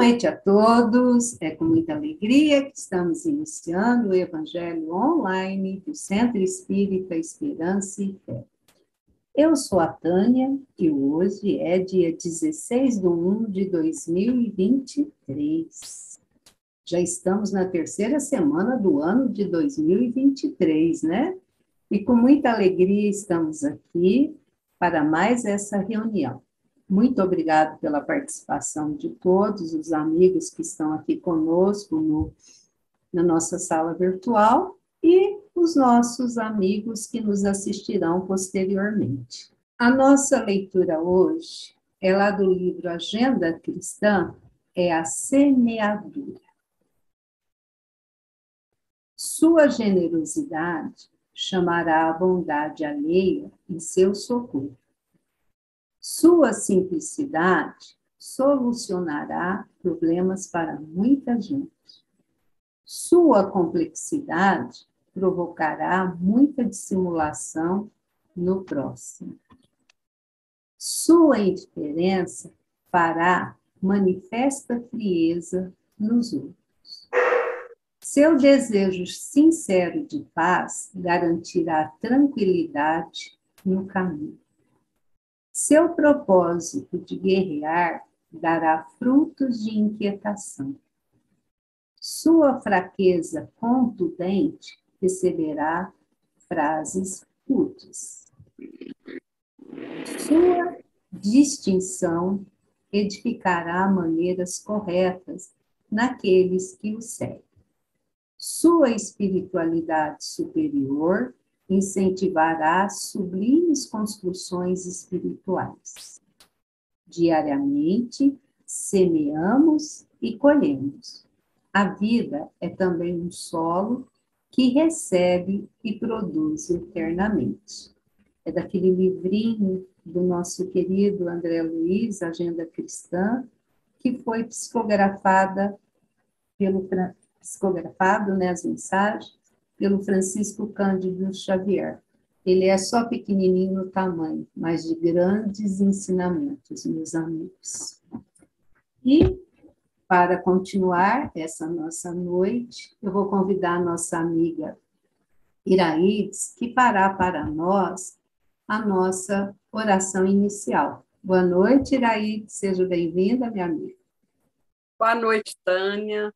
noite a todos. É com muita alegria que estamos iniciando o Evangelho online do Centro Espírita Esperança e Fé. Eu sou a Tânia e hoje é dia 16/1/2023. Já estamos na terceira semana do ano de 2023, né? E com muita alegria estamos aqui para mais essa reunião. Muito obrigado pela participação de todos os amigos que estão aqui conosco na nossa sala virtual e os nossos amigos que nos assistirão posteriormente. A nossa leitura hoje é lá do livro Agenda Cristã, é a semeadura. Sua generosidade chamará a bondade alheia em seu socorro. Sua simplicidade solucionará problemas para muita gente. Sua complexidade provocará muita dissimulação no próximo. Sua indiferença fará manifesta frieza nos outros. Seu desejo sincero de paz garantirá tranquilidade no caminho. Seu propósito de guerrear dará frutos de inquietação. Sua fraqueza contundente receberá frases úteis. Sua distinção edificará maneiras corretas naqueles que o seguem. Sua espiritualidade superior incentivará sublimes construções espirituais. Diariamente, semeamos e colhemos. A vida é também um solo que recebe e produz eternamente. É daquele livrinho do nosso querido André Luiz, Agenda Cristã, que foi psicografado, né, as mensagens, pelo Francisco Cândido Xavier. Ele é só pequenininho no tamanho, mas de grandes ensinamentos, meus amigos. E, para continuar essa nossa noite, eu vou convidar a nossa amiga Iraídes, que fará para nós a nossa oração inicial. Boa noite, Iraídes, seja bem-vinda, minha amiga. Boa noite, Tânia.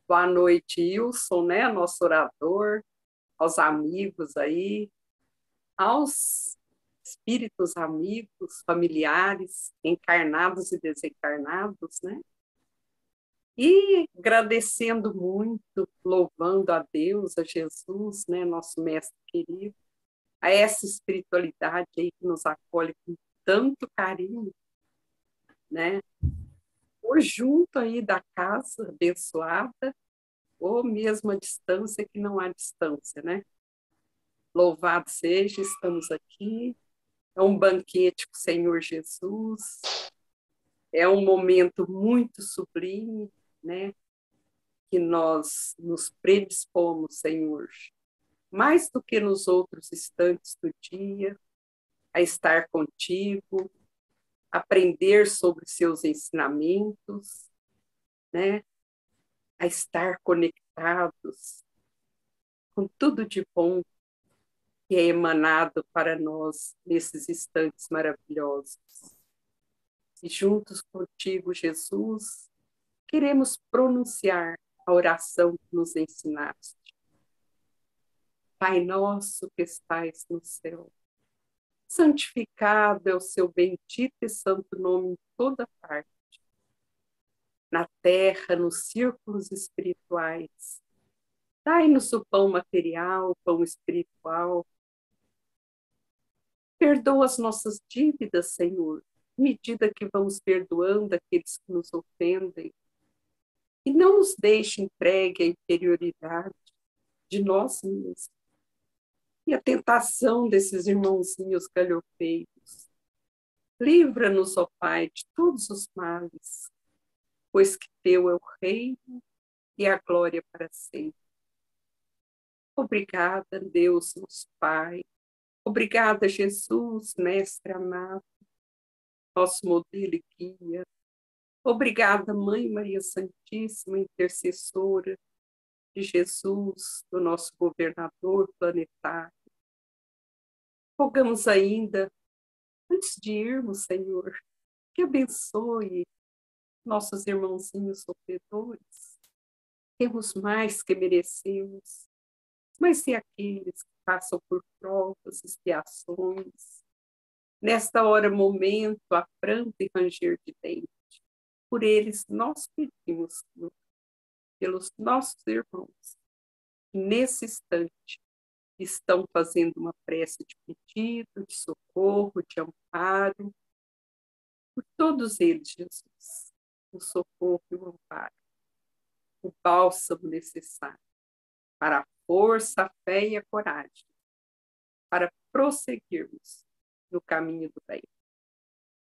Boa noite, Wilson, né, nosso orador, aos amigos aí, aos espíritos amigos, familiares, encarnados e desencarnados, né? E agradecendo muito, louvando a Deus, a Jesus, né, nosso mestre querido, a essa espiritualidade aí que nos acolhe com tanto carinho, né? Ou junto aí da casa abençoada, ou mesmo à distância, que não há distância, né? Louvado seja, estamos aqui, é um banquete com o Senhor Jesus, é um momento muito sublime, né? Que nós nos predispomos, Senhor, mais do que nos outros instantes do dia, a estar contigo, aprender sobre seus ensinamentos, né? A estar conectados com tudo de bom que é emanado para nós nesses instantes maravilhosos. E juntos contigo, Jesus, queremos pronunciar a oração que nos ensinaste. Pai nosso que estais no céu, santificado é o seu bendito e santo nome em toda parte, na terra, nos círculos espirituais. Dai-nos o pão material, o pão espiritual. Perdoa as nossas dívidas, Senhor, à medida que vamos perdoando aqueles que nos ofendem. E não nos deixe entregue à inferioridade de nós mesmos e à tentação desses irmãozinhos galhofeiros. Livra-nos, ó Pai, de todos os males, pois que teu é o reino e a glória para sempre. Obrigada, Deus, nosso Pai. Obrigada, Jesus, Mestre amado, nosso modelo e guia. Obrigada, Mãe Maria Santíssima, intercessora de Jesus, do nosso governador planetário. Rogamos ainda, antes de irmos, Senhor, que abençoe nossos irmãozinhos sofredores. Temos mais que merecemos, mas e aqueles que passam por provas, expiações, nesta hora, momento, a pranto e ranger de dente. Por eles nós pedimos, Senhor, pelos nossos irmãos, que nesse instante estão fazendo uma prece de pedido, de socorro, de amparo, por todos eles, Jesus, o socorro e o amparo, o bálsamo necessário para a força, a fé e a coragem, para prosseguirmos no caminho do bem.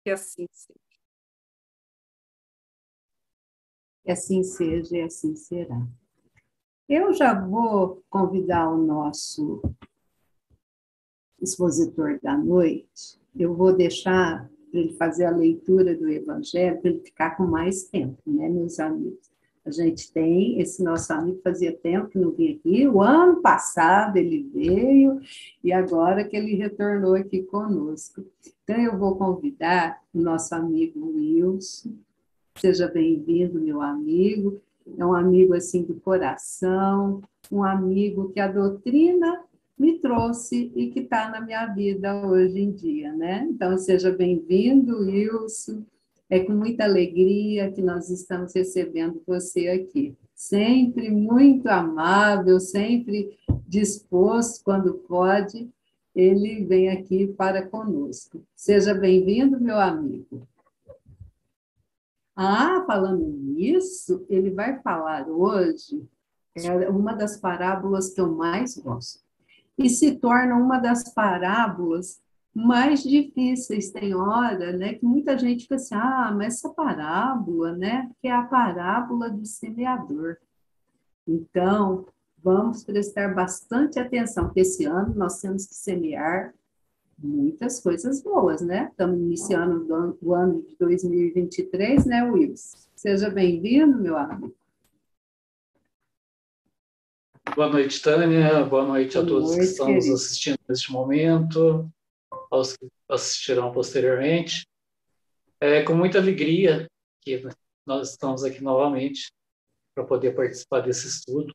Que assim seja. Que assim seja e assim será. Eu já vou convidar o nosso expositor da noite, eu vou deixar ele fazer a leitura do Evangelho, para ele ficar com mais tempo, né, meus amigos? A gente tem esse nosso amigo, fazia tempo que não vinha aqui, o ano passado ele veio, e agora que ele retornou aqui conosco. Então, eu vou convidar o nosso amigo Wilson. Seja bem-vindo, meu amigo. É um amigo assim do coração, um amigo que a doutrina me trouxe e que está na minha vida hoje em dia, né? Então, seja bem-vindo, Wilson. É com muita alegria que nós estamos recebendo você aqui. Sempre muito amável, sempre disposto, quando pode, ele vem aqui para conosco. Seja bem-vindo, meu amigo. Ah, falando nisso, ele vai falar hoje, é uma das parábolas que eu mais gosto. E se torna uma das parábolas mais difíceis. Tem hora, né, que muita gente fica assim, mas essa parábola, né, que é a parábola do semeador. Então, vamos prestar bastante atenção, porque esse ano nós temos que semear muitas coisas boas, né? Estamos iniciando o ano de 2023, né, Wilson? Seja bem-vindo, meu amigo. Boa noite, Tânia. Boa noite a todos que estão nos assistindo neste momento, aos que assistirão posteriormente. É com muita alegria que nós estamos aqui novamente para poder participar desse estudo,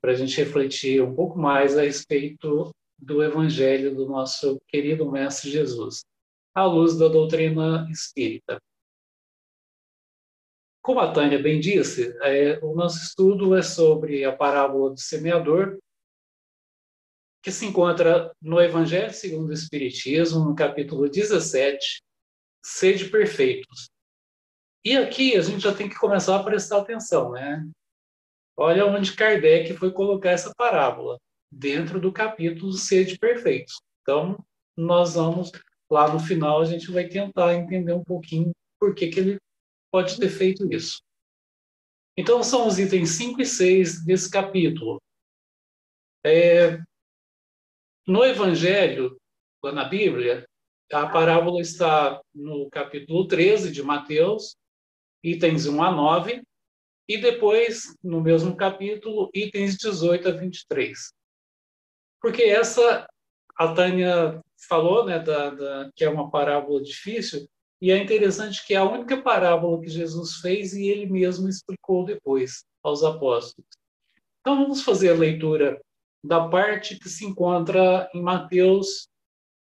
para a gente refletir um pouco mais a respeito do Evangelho do nosso querido Mestre Jesus, à luz da doutrina espírita. Como a Tânia bem disse, o nosso estudo é sobre a parábola do semeador, que se encontra no Evangelho segundo o Espiritismo, no capítulo 17, Sede Perfeitos. E aqui a gente já tem que começar a prestar atenção, né? Olha onde Kardec foi colocar essa parábola, dentro do capítulo Sede Perfeitos. Então, nós vamos, lá no final, a gente vai tentar entender um pouquinho por que ele pode ter feito isso. Então, são os itens 5 e 6 desse capítulo. No Evangelho, lá na Bíblia, a parábola está no capítulo 13 de Mateus, itens 1 a 9, e depois, no mesmo capítulo, itens 18 a 23. Porque essa, a Tânia falou, né, que é uma parábola difícil, e é interessante que é a única parábola que Jesus fez e ele mesmo explicou depois aos apóstolos. Então, vamos fazer a leitura da parte que se encontra em Mateus,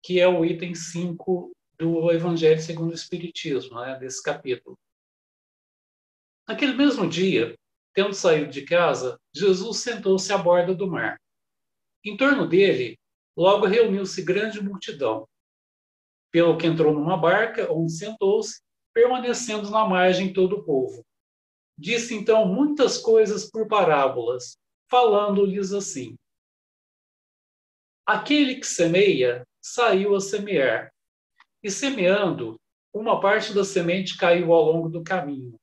que é o item 5 do Evangelho segundo o Espiritismo, né, desse capítulo. Naquele mesmo dia, tendo saído de casa, Jesus sentou-se à borda do mar. Em torno dele, logo reuniu-se grande multidão, pelo que entrou numa barca, onde sentou-se, permanecendo na margem todo o povo. Disse então muitas coisas por parábolas, falando-lhes assim: Aquele que semeia, saiu a semear, e semeando, uma parte da semente caiu ao longo do caminho,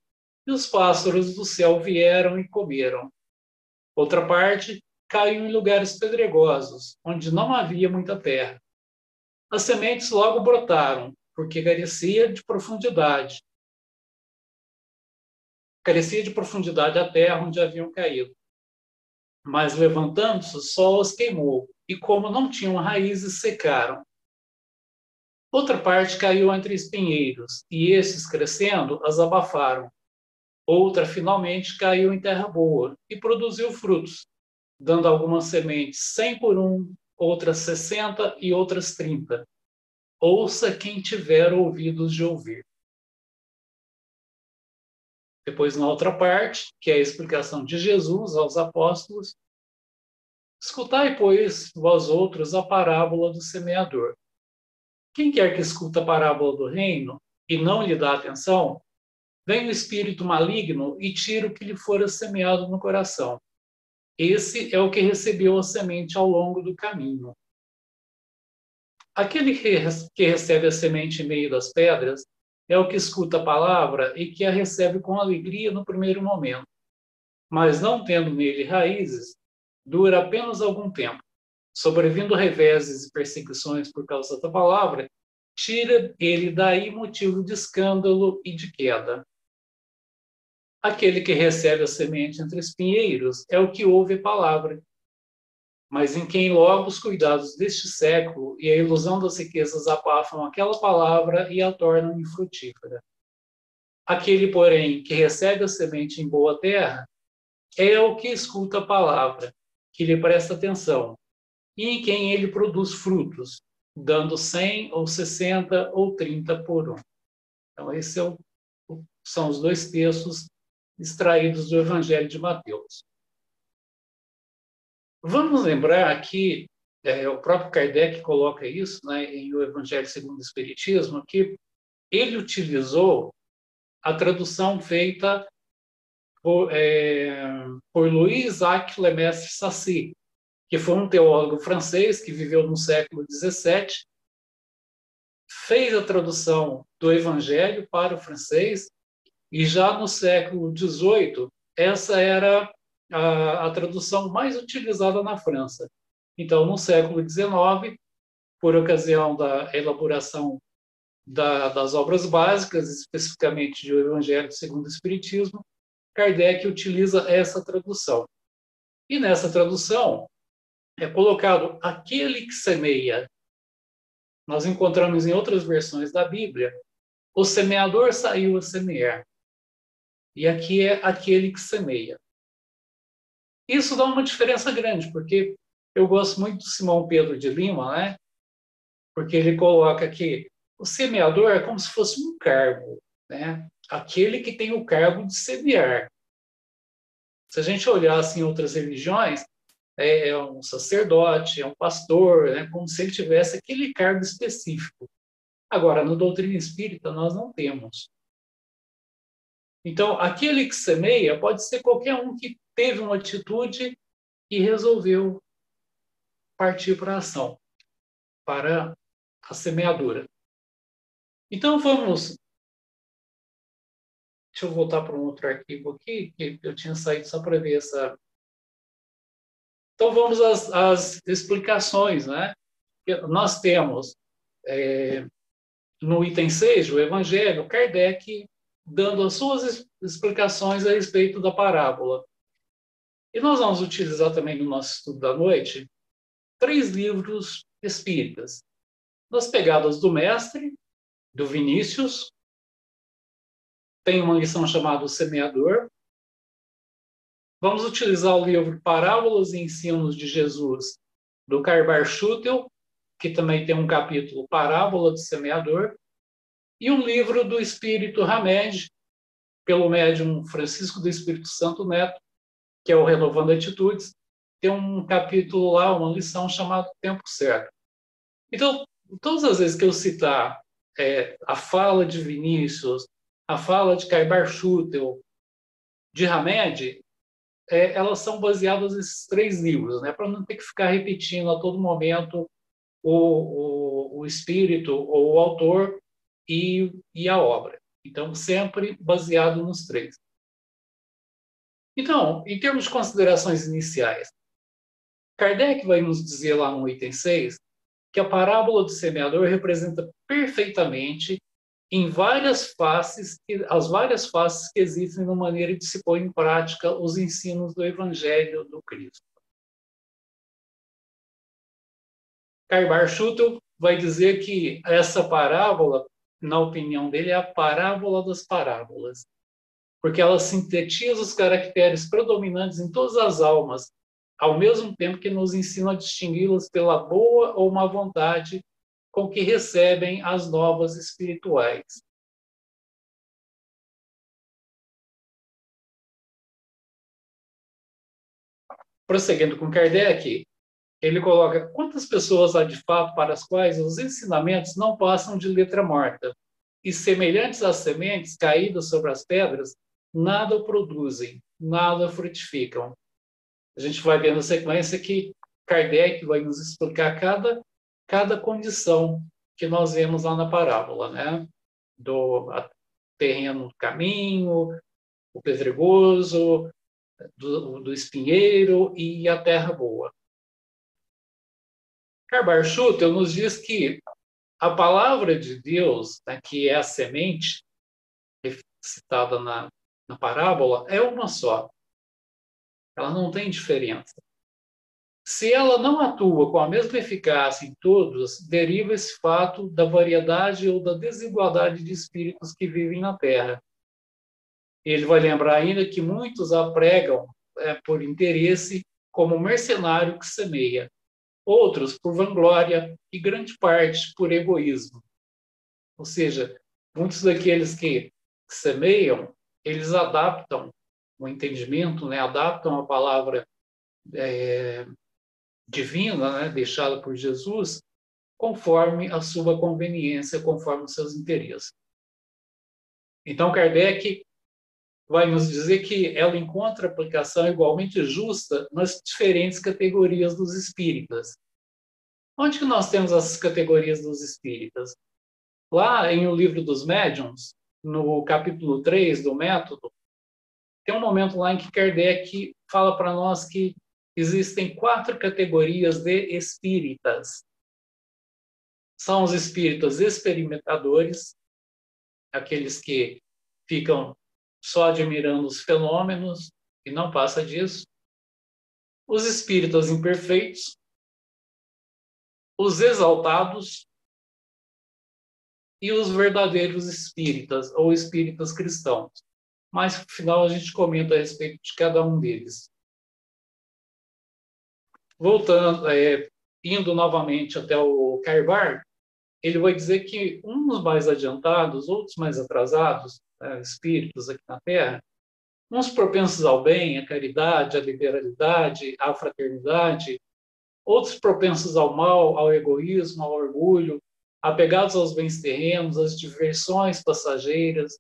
e os pássaros do céu vieram e comeram. Outra parte caiu em lugares pedregosos, onde não havia muita terra. As sementes logo brotaram, porque carecia de profundidade. Carecia de profundidade a terra onde haviam caído. Mas, levantando-se, o sol os queimou, e como não tinham raízes, secaram. Outra parte caiu entre espinheiros, e estes, crescendo, as abafaram. Outra, finalmente, caiu em terra boa, e produziu frutos, dando algumas sementes 100 por um, outras 60 e outras 30. Ouça quem tiver ouvidos de ouvir. Depois, na outra parte, que é a explicação de Jesus aos apóstolos, escutai, pois, vós outros, a parábola do semeador. Quem quer que escuta a parábola do reino e não lhe dá atenção, vem o espírito maligno e tira o que lhe fora semeado no coração. Esse é o que recebeu a semente ao longo do caminho. Aquele que recebe a semente em meio das pedras é o que escuta a palavra e que a recebe com alegria no primeiro momento. Mas não tendo nele raízes, dura apenas algum tempo. Sobrevindo reveses e perseguições por causa da palavra, tira ele daí motivo de escândalo e de queda. Aquele que recebe a semente entre espinheiros é o que ouve a palavra, mas em quem logo os cuidados deste século e a ilusão das riquezas abafam aquela palavra e a tornam infrutífera. Aquele, porém, que recebe a semente em boa terra é o que escuta a palavra, que lhe presta atenção, e em quem ele produz frutos, dando 100 ou 60 ou 30 por um. Então, esses são os dois textos extraídos do Evangelho de Mateus. Vamos lembrar que o próprio Kardec coloca isso, né, em O Evangelho segundo o Espiritismo, que ele utilizou a tradução feita por Louis-Jacques Lemestre-Sacy, que foi um teólogo francês que viveu no século XVII, fez a tradução do Evangelho para o francês, e já no século XVIII, essa era a tradução mais utilizada na França. Então, no século XIX, por ocasião da elaboração das obras básicas, especificamente do Evangelho segundo o Espiritismo, Kardec utiliza essa tradução. E nessa tradução é colocado aquele que semeia. Nós encontramos em outras versões da Bíblia, o semeador saiu a semear. E aqui é aquele que semeia. Isso dá uma diferença grande, porque eu gosto muito do Simão Pedro de Lima, né? Porque ele coloca que o semeador é como se fosse um cargo, né? Aquele que tem o cargo de semear. Se a gente olhar assim, em outras religiões, é um sacerdote, é um pastor, né? Como se ele tivesse aquele cargo específico. Agora, no doutrina espírita, nós não temos. Então, aquele que semeia pode ser qualquer um que teve uma atitude e resolveu partir para a ação, para a semeadura. Então, vamos... Deixa eu voltar para um outro arquivo aqui, que eu tinha saído só para ver essa... Então, vamos às explicações, né? Nós temos, no item 6, o Evangelho, Kardec dando as suas explicações a respeito da parábola. E nós vamos utilizar também no nosso estudo da noite 3 livros espíritas. Nas Pegadas do Mestre, do Vinícius, tem uma lição chamada O Semeador. Vamos utilizar o livro Parábolas e Ensinos de Jesus, do Karl Schutel, que também tem um capítulo Parábola do Semeador, e um livro do Espírito Hamed, pelo médium Francisco do Espírito Santo Neto, que é o Renovando Atitudes, tem um capítulo lá, uma lição chamada Tempo Certo. Então, todas as vezes que eu citar a fala de Vinícius, a fala de Karl Schutel, de Hamed, elas são baseadas nesses 3 livros, né, para não ter que ficar repetindo a todo momento o espírito ou o autor e a obra. Então, sempre baseado nos 3. Então, em termos de considerações iniciais, Kardec vai nos dizer lá no item 6 que a parábola do semeador representa perfeitamente em várias faces, as várias faces que existem na maneira de se pôr em prática os ensinos do Evangelho do Cristo. Karl Schutel vai dizer que essa parábola, na opinião dele, é a parábola das parábolas, porque ela sintetiza os caracteres predominantes em todas as almas, ao mesmo tempo que nos ensina a distingui-las pela boa ou má vontade com que recebem as novas espirituais. Prosseguindo com Kardec, ele coloca: quantas pessoas há de fato para as quais os ensinamentos não passam de letra morta, e semelhantes às sementes caídas sobre as pedras, nada produzem, nada frutificam. A gente vai ver na sequência que Kardec vai nos explicar cada condição que nós vemos lá na parábola, né? Do terreno do caminho, o pedregoso, do espinheiro e a terra boa. Karl Schutel nos diz que a palavra de Deus, né, que é a semente, citada na parábola, é uma só. Ela não tem diferença. Se ela não atua com a mesma eficácia em todos, deriva esse fato da variedade ou da desigualdade de espíritos que vivem na Terra. Ele vai lembrar ainda que muitos a pregam por interesse, como mercenário que semeia, outros por vanglória e grande parte por egoísmo. Ou seja, muitos daqueles que semeiam, eles adaptam o entendimento, né? Adaptam a palavra divina, né? Deixada por Jesus, conforme a sua conveniência, conforme os seus interesses. Então, Kardec vai nos dizer que ela encontra aplicação igualmente justa nas diferentes categorias dos espíritas. Onde que nós temos essas categorias dos espíritas? Lá em O Livro dos Médiuns, no capítulo 3 do Método, tem um momento lá em que Kardec fala para nós que existem 4 categorias de espíritas. São os espíritas experimentadores, aqueles que ficam só admirando os fenômenos e não passa disso. Os espíritas imperfeitos, os exaltados e os verdadeiros espíritas, ou espíritas cristãos. Mas, no final, a gente comenta a respeito de cada um deles. Voltando, indo novamente até o Carvar, ele vai dizer que uns mais adiantados, outros mais atrasados, espíritos aqui na Terra, uns propensos ao bem, à caridade, à liberalidade, à fraternidade, outros propensos ao mal, ao egoísmo, ao orgulho, apegados aos bens terrenos, às diversões passageiras.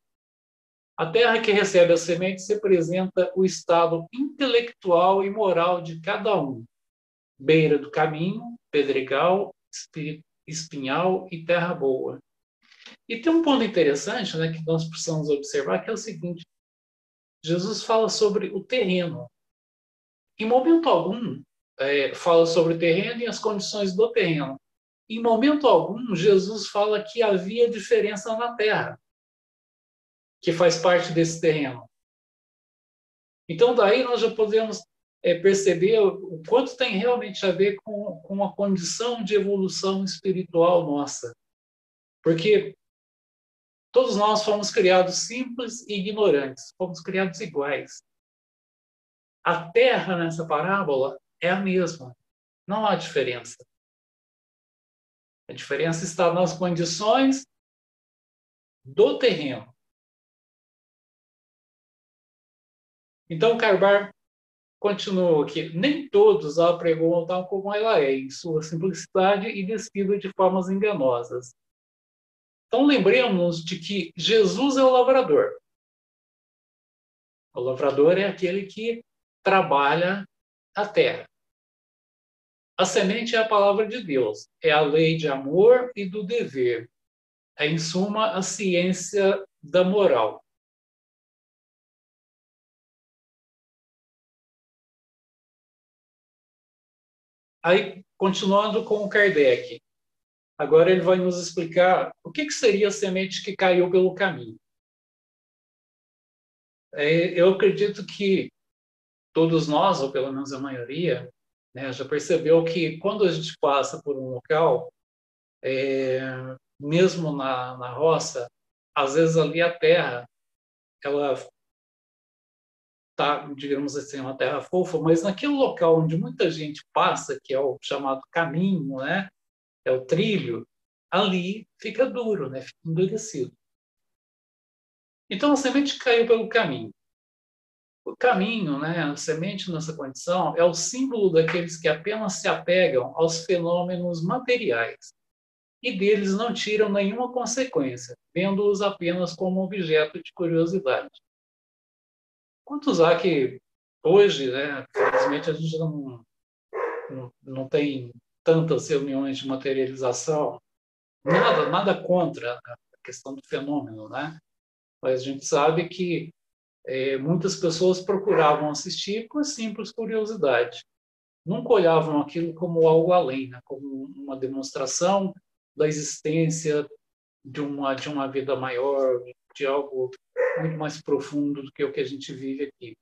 A terra que recebe as sementes representa o estado intelectual e moral de cada um. Beira do caminho, pedregal, espinhal e terra boa. E tem um ponto interessante, né, que nós precisamos observar, que é o seguinte: Jesus fala sobre o terreno. Em momento algum, fala sobre o terreno e as condições do terreno. Em momento algum, Jesus fala que havia diferença na terra, que faz parte desse terreno. Então, daí nós já podemos perceber o quanto tem realmente a ver com a condição de evolução espiritual nossa. Porque todos nós fomos criados simples e ignorantes, fomos criados iguais. A terra nessa parábola é a mesma, não há diferença. A diferença está nas condições do terreno. Então, Carbar continua que nem todos a apregoam tal como ela é, em sua simplicidade e despida de formas enganosas. Então, lembremos de que Jesus é o lavrador. O lavrador é aquele que trabalha a terra. A semente é a palavra de Deus, é a lei de amor e do dever. É, em suma, a ciência da moral. Aí, continuando com o Kardec, Agora ele vai nos explicar o que seria a semente que caiu pelo caminho. Eu acredito que todos nós, ou pelo menos a maioria, né, já percebeu que quando a gente passa por um local, mesmo na roça, às vezes ali a terra, ela tá, digamos assim, uma terra fofa, mas naquele local onde muita gente passa, que é o chamado caminho, né, é o trilho, ali fica duro, né, fica endurecido. Então a semente caiu pelo caminho. O caminho, né, a semente nessa condição, é o símbolo daqueles que apenas se apegam aos fenômenos materiais e deles não tiram nenhuma consequência, vendo-os apenas como objeto de curiosidade. Quantos há que hoje, né, felizmente a gente não tem tantas reuniões de materialização, nada contra a questão do fenômeno, né? Mas a gente sabe que muitas pessoas procuravam assistir por simples curiosidade. Nunca olhavam aquilo como algo além, né? Como uma demonstração da existência de uma vida maior, de algo muito mais profundo do que o que a gente vive aqui.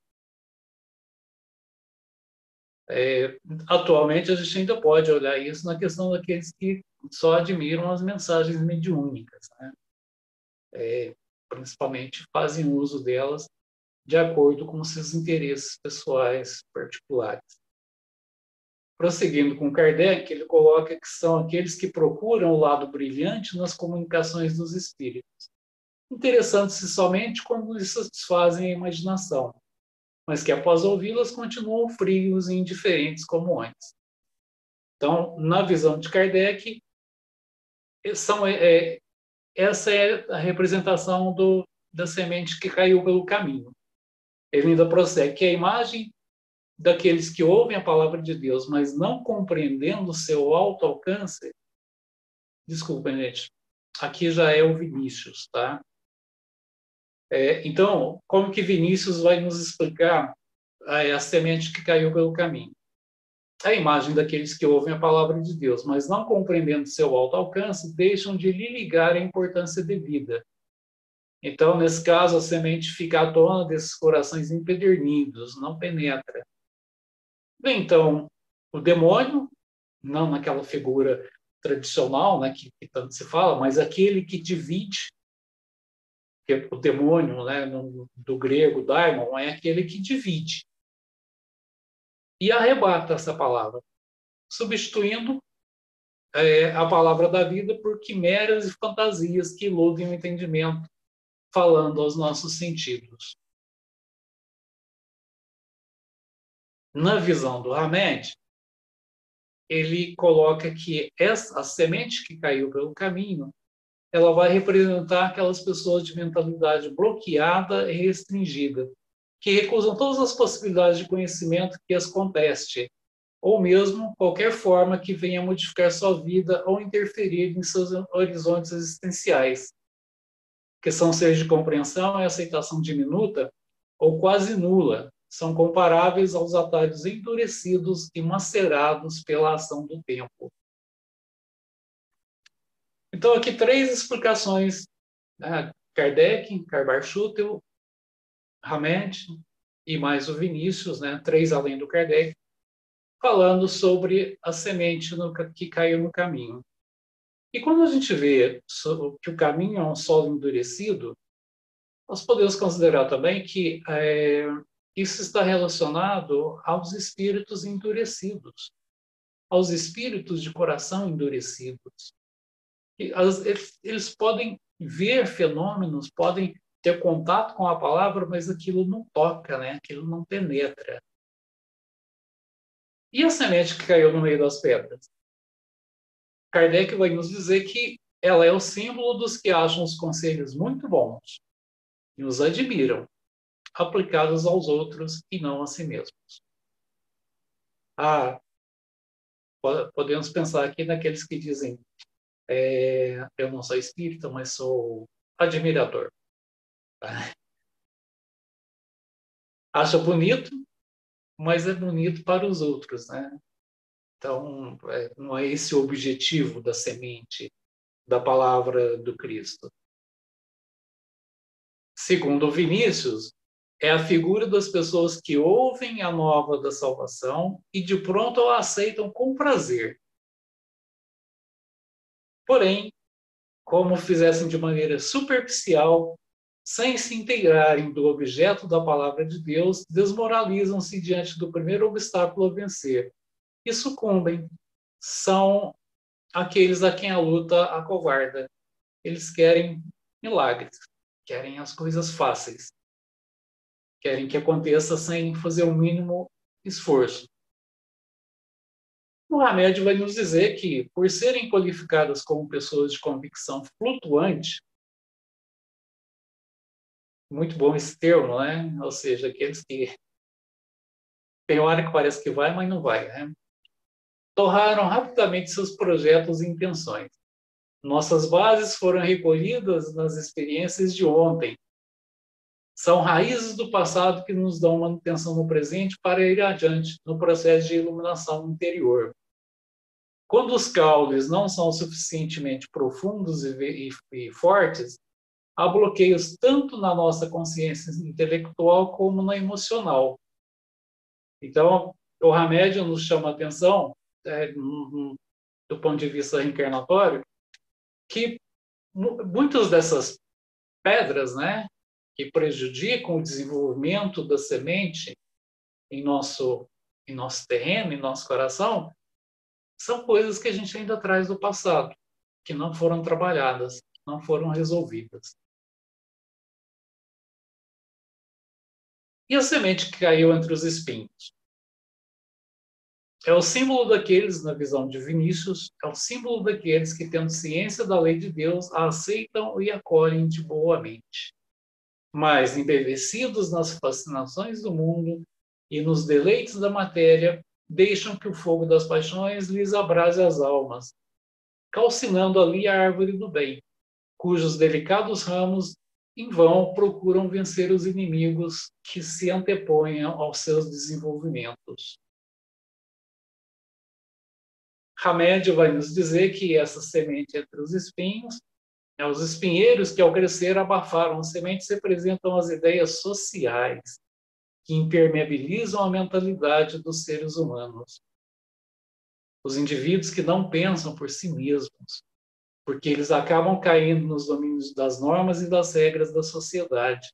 Atualmente, a gente ainda pode olhar isso na questão daqueles que só admiram as mensagens mediúnicas, né? Principalmente fazem uso delas de acordo com seus interesses pessoais particulares. Prosseguindo com Kardec, ele coloca que são aqueles que procuram o lado brilhante nas comunicações dos espíritos, interessando-se somente quando lhes satisfazem a imaginação, mas que após ouvi-las continuam frios e indiferentes como antes. Então, na visão de Kardec, essa é a representação da semente que caiu pelo caminho. Ele ainda prossegue que a imagem daqueles que ouvem a palavra de Deus, mas não compreendendo o seu alto alcance, desculpem, gente, aqui já é o Vinícius, tá? Então, como que Vinícius vai nos explicar a semente que caiu pelo caminho? A imagem daqueles que ouvem a palavra de Deus, mas não compreendendo seu alto alcance, deixam de lhe ligar a importância devida. Então, nesse caso, a semente fica à tona desses corações empedernidos, não penetra. Bem, então, o demônio, não naquela figura tradicional, né, que tanto se fala, mas aquele que divide, que é o demônio, né, do grego, daimon, é aquele que divide. E arrebata essa palavra, substituindo a palavra da vida por quimeras e fantasias que iludem o entendimento, falando aos nossos sentidos. Na visão do Hamed, ele coloca que a semente que caiu pelo caminho, ela vai representar aquelas pessoas de mentalidade bloqueada e restringida, que recusam todas as possibilidades de conhecimento que as conteste, ou mesmo qualquer forma que venha modificar sua vida ou interferir em seus horizontes existenciais, que são seres de compreensão e aceitação diminuta ou quase nula, são comparáveis aos atalhos endurecidos e macerados pela ação do tempo. Então, aqui 3 explicações, né? Kardec, Karl-Barth-Schutel, Hamed e mais o Vinícius, né? 3 além do Kardec, falando sobre a semente que caiu no caminho. E quando a gente vê que o caminho é um solo endurecido, nós podemos considerar também que isso está relacionado aos espíritos endurecidos, aos espíritos de coração endurecidos. Eles podem ver fenômenos, podem ter contato com a palavra, mas aquilo não toca, né? Aquilo não penetra. E a semente que caiu no meio das pedras? Kardec vai nos dizer que ela é o símbolo dos que acham os conselhos muito bons e os admiram, aplicados aos outros e não a si mesmos. Podemos pensar aqui naqueles que dizem eu não sou espírita, mas sou admirador. Acha bonito, mas é bonito para os outros, né? Então, não é esse o objetivo da semente da palavra do Cristo. Segundo Vinícius, é a figura das pessoas que ouvem a nova da salvação e de pronto a aceitam com prazer. Porém, como fizessem de maneira superficial, sem se integrarem do objeto da palavra de Deus, desmoralizam-se diante do primeiro obstáculo a vencer e sucumbem. São aqueles a quem a luta acovarda. Eles querem milagres, querem as coisas fáceis, querem que aconteça sem fazer o mínimo esforço. O Hamed vai nos dizer que, por serem qualificadas como pessoas de convicção flutuante, muito bom esse termo, né? Ou seja, aqueles que tem hora que parece que vai, mas não vai, né? Torraram rapidamente seus projetos e intenções. Nossas bases foram recolhidas nas experiências de ontem. São raízes do passado que nos dão manutenção no presente para ir adiante no processo de iluminação interior. Quando os caules não são suficientemente profundos e fortes, há bloqueios tanto na nossa consciência intelectual como na emocional. Então, o Hamed nos chama a atenção, do ponto de vista reencarnatório, que muitas dessas pedras, né, que prejudicam o desenvolvimento da semente em nosso terreno, em nosso coração, são coisas que a gente ainda traz do passado, que não foram trabalhadas, não foram resolvidas. E a semente que caiu entre os espinhos? É o símbolo daqueles, na visão de Vinícius, é o símbolo daqueles que, tendo ciência da lei de Deus, a aceitam e acolhem de boa mente. Mas, embevecidos nas fascinações do mundo e nos deleites da matéria, deixam que o fogo das paixões lhes abrase as almas, calcinando ali a árvore do bem, cujos delicados ramos, em vão, procuram vencer os inimigos que se antepõem aos seus desenvolvimentos. Hamed vai nos dizer que essa semente entre os espinhos, os espinheiros que ao crescer abafaram as sementes representam as ideias sociais que impermeabilizam a mentalidade dos seres humanos. Os indivíduos que não pensam por si mesmos, porque eles acabam caindo nos domínios das normas e das regras da sociedade.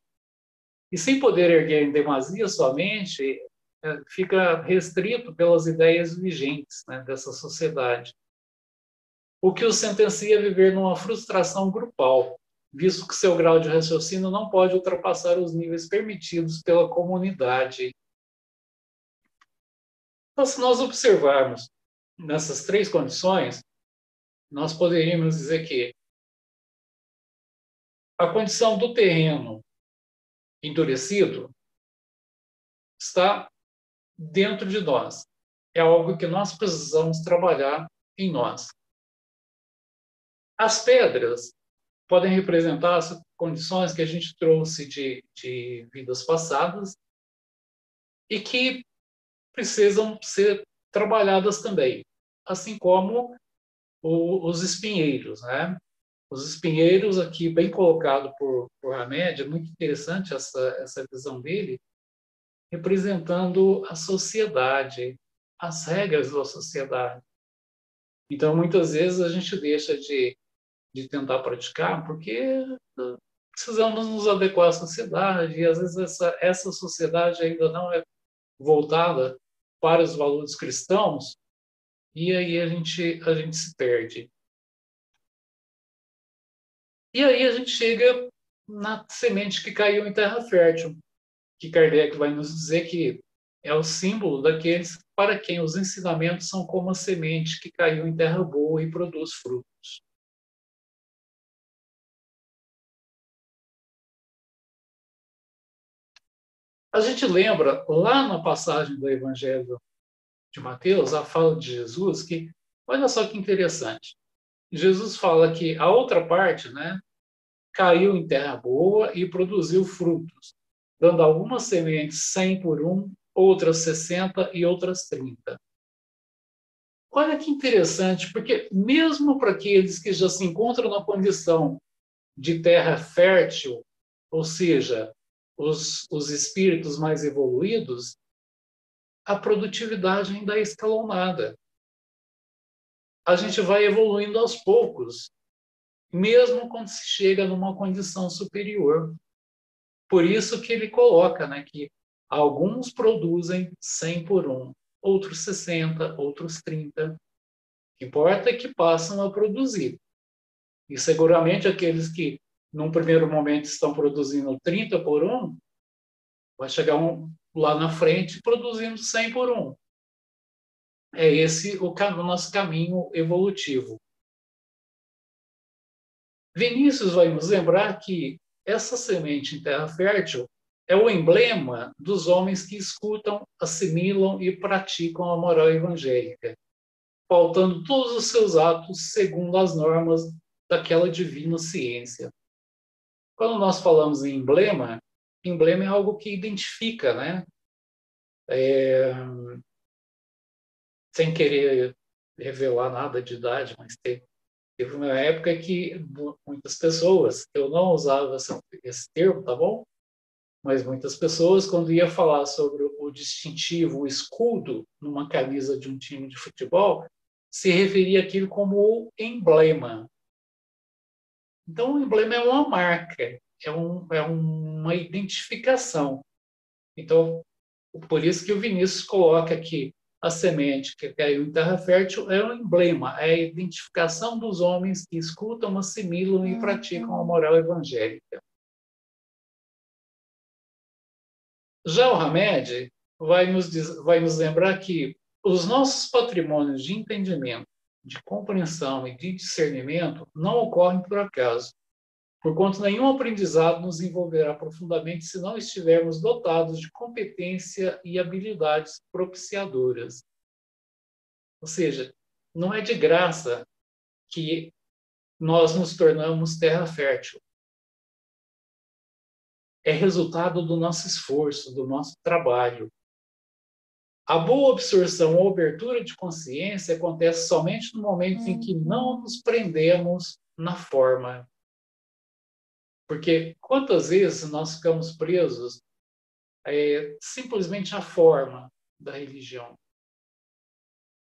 E sem poder erguer em demasia sua mente, fica restrito pelas ideias vigentes, né, dessa sociedade. O que os sentencia a viver numa frustração grupal, visto que seu grau de raciocínio não pode ultrapassar os níveis permitidos pela comunidade. Então, se nós observarmos nessas três condições, nós poderíamos dizer que a condição do terreno endurecido está dentro de nós. É algo que nós precisamos trabalhar em nós. As pedras podem representar as condições que a gente trouxe de vidas passadas e que precisam ser trabalhadas também, assim como os espinheiros, né? Os espinheiros, aqui bem colocado por Hamed, é muito interessante essa visão dele, representando a sociedade, as regras da sociedade. Então, muitas vezes a gente deixa de tentar praticar porque precisamos nos adequar à sociedade e, às vezes, essa sociedade ainda não é voltada para os valores cristãos e aí a gente se perde. E aí a gente chega na semente que caiu em terra fértil, que Kardec vai nos dizer que é o símbolo daqueles para quem os ensinamentos são como a semente que caiu em terra boa e produz frutos. A gente lembra, lá na passagem do Evangelho de Mateus, a fala de Jesus, que, olha só que interessante, Jesus fala que a outra parte, né, caiu em terra boa e produziu frutos, dando algumas sementes 100 por 1, outras 60 e outras 30. olha que interessante, porque mesmo para aqueles que já se encontram na condição de terra fértil, ou seja, os espíritos mais evoluídos, a produtividade ainda é escalonada. A gente vai evoluindo aos poucos, mesmo quando se chega numa condição superior. Por isso que ele coloca, né, que alguns produzem 100 por 1, outros 60, outros 30. O que importa é que passam a produzir. E seguramente aqueles que, num primeiro momento, estão produzindo 30 por 1, vai chegar lá na frente produzindo 100 por 1. É esse o nosso caminho evolutivo. Vinícius vai nos lembrar que essa semente em terra fértil é o emblema dos homens que escutam, assimilam e praticam a moral evangélica, pautando todos os seus atos segundo as normas daquela divina ciência. Quando nós falamos em emblema, emblema é algo que identifica, né? Sem querer revelar nada de idade, mas teve uma época que muitas pessoas, eu não usava esse termo, tá bom? Mas muitas pessoas, quando ia falar sobre o distintivo, o escudo numa camisa de um time de futebol, se referia àquilo como o emblema. Então, o emblema é uma marca, é uma identificação. Então, por isso que o Vinícius coloca aqui a semente que caiu em terra fértil é um emblema, é a identificação dos homens que escutam, assimilam e praticam a moral evangélica. Já o Hamed vai nos lembrar que os nossos patrimônios de entendimento, de compreensão e de discernimento não ocorrem por acaso, porquanto nenhum aprendizado nos envolverá profundamente se não estivermos dotados de competência e habilidades propiciadoras. Ou seja, não é de graça que nós nos tornamos terra fértil. É resultado do nosso esforço, do nosso trabalho. A boa absorção ou abertura de consciência acontece somente no momento em que não nos prendemos na forma. Porque quantas vezes nós ficamos presos simplesmente à forma da religião,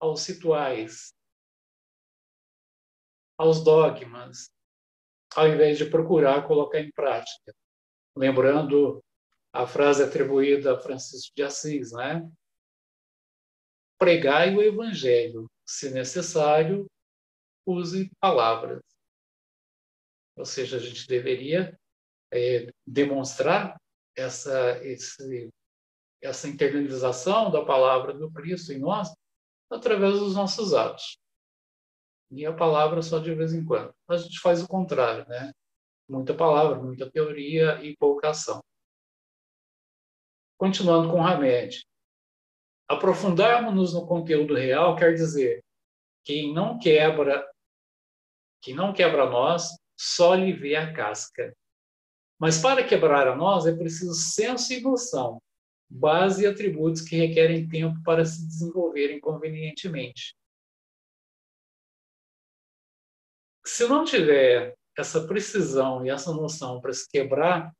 aos rituais, aos dogmas, ao invés de procurar colocar em prática. Lembrando a frase atribuída a Francisco de Assis, né? Pregai o evangelho, se necessário, use palavras. Ou seja, a gente deveria demonstrar essa internalização da palavra do Cristo em nós através dos nossos atos. E a palavra só de vez em quando. A gente faz o contrário, né? Muita palavra, muita teoria e pouca ação. Continuando com o Hamed. Aprofundarmos-nos no conteúdo real quer dizer quem não quebra nós, só lhe vê a casca. Mas para quebrar a nós é preciso senso e noção, base e atributos que requerem tempo para se desenvolverem convenientemente. Se não tiver essa precisão e essa noção para se quebrar